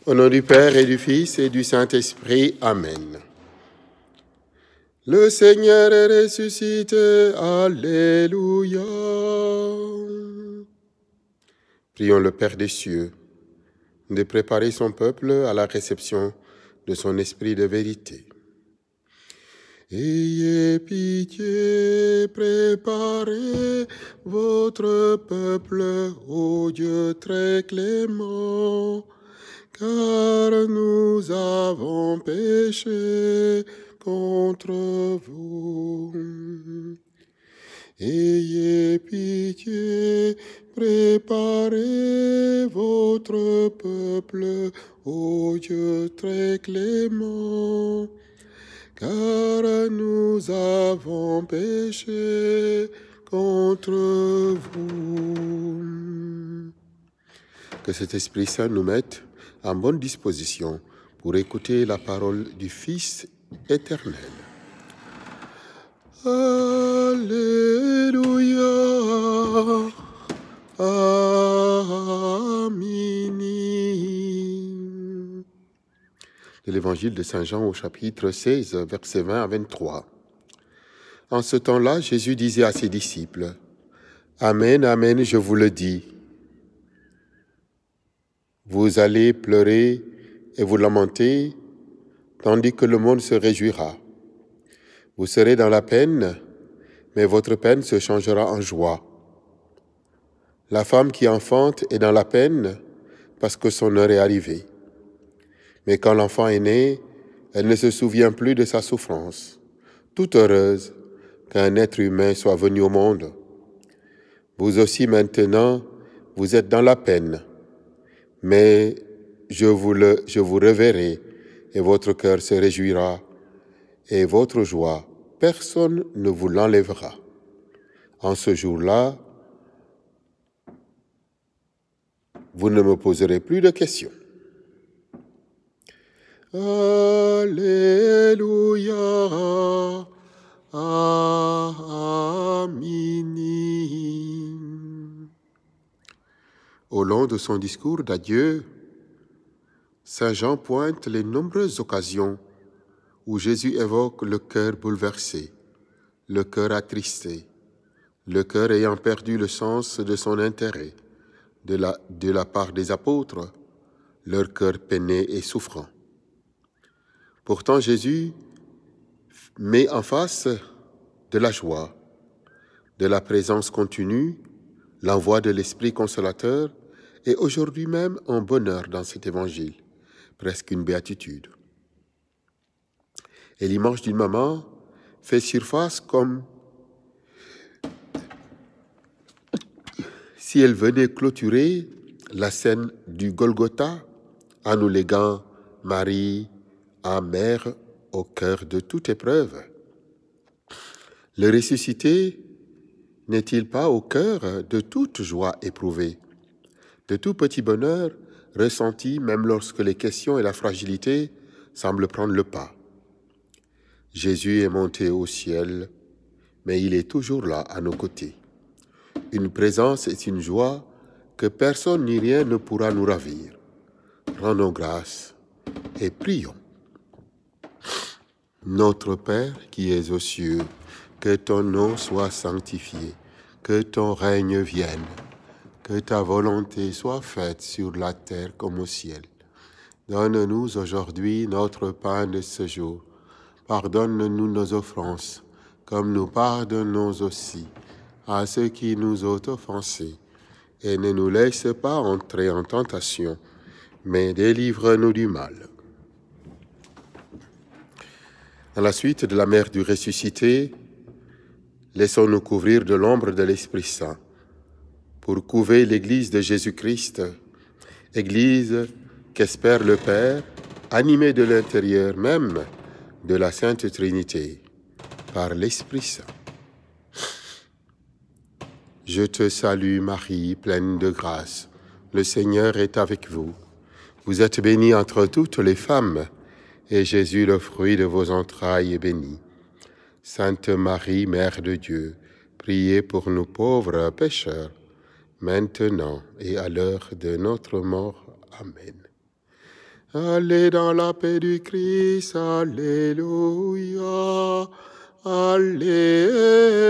Au nom du Père et du Fils et du Saint-Esprit. Amen. Le Seigneur est ressuscité. Alléluia. Prions le Père des cieux de préparer son peuple à la réception de son esprit de vérité. Ayez pitié, préparez votre peuple, ô Dieu très clément, car nous avons péché contre vous. Ayez pitié, préparez votre peuple, ô Dieu très clément, car nous avons péché contre vous. Que cet Esprit Saint nous mette en bonne disposition pour écouter la parole du Fils éternel. Alléluia. Amen. De l'Évangile de Saint Jean au chapitre 16, versets 20 à 23. En ce temps-là, Jésus disait à ses disciples, « Amen, amen, je vous le dis. Vous allez pleurer et vous lamenter, tandis que le monde se réjouira. Vous serez dans la peine, mais votre peine se changera en joie. La femme qui enfante est dans la peine parce que son heure est arrivée. Mais quand l'enfant est né, elle ne se souvient plus de sa souffrance, toute heureuse qu'un être humain soit venu au monde. Vous aussi maintenant, vous êtes dans la peine, mais je vous reverrai et votre cœur se réjouira et votre joie, personne ne vous l'enlèvera. En ce jour-là, vous ne me poserez plus de questions. » Alléluia. Amen. Au long de son discours d'adieu, Saint Jean pointe les nombreuses occasions où Jésus évoque le cœur bouleversé, le cœur attristé, le cœur ayant perdu le sens de son intérêt, de la part des apôtres, leur cœur peiné et souffrant. Pourtant, Jésus met en face de la joie, de la présence continue, l'envoi de l'Esprit consolateur et aujourd'hui même un bonheur dans cet évangile, presque une béatitude. Et l'image d'une maman fait surface comme si elle venait clôturer la scène du Golgotha en nous léguant Marie en mère au cœur de toute épreuve. Le ressuscité n'est-il pas au cœur de toute joie éprouvée, de tout petit bonheur ressenti même lorsque les questions et la fragilité semblent prendre le pas? Jésus est monté au ciel, mais il est toujours là à nos côtés. Une présence est une joie que personne ni rien ne pourra nous ravir. Rendons grâce et prions. Notre Père qui es aux cieux, que ton nom soit sanctifié, que ton règne vienne, que ta volonté soit faite sur la terre comme au ciel. Donne-nous aujourd'hui notre pain de ce jour. Pardonne-nous nos offenses, comme nous pardonnons aussi à ceux qui nous ont offensés. Et ne nous laisse pas entrer en tentation, mais délivre-nous du mal. À la suite de la mère du ressuscité, laissons-nous couvrir de l'ombre de l'Esprit Saint pour couver l'Église de Jésus-Christ, Église qu'espère le Père, animée de l'intérieur même de la Sainte Trinité, par l'Esprit Saint. Je te salue Marie, pleine de grâce, le Seigneur est avec vous. Vous êtes bénie entre toutes les femmes, et Jésus, le fruit de vos entrailles, est béni. Sainte Marie, Mère de Dieu, priez pour nous pauvres pécheurs, maintenant et à l'heure de notre mort. Amen. Allez dans la paix du Christ, Alléluia, Alléluia.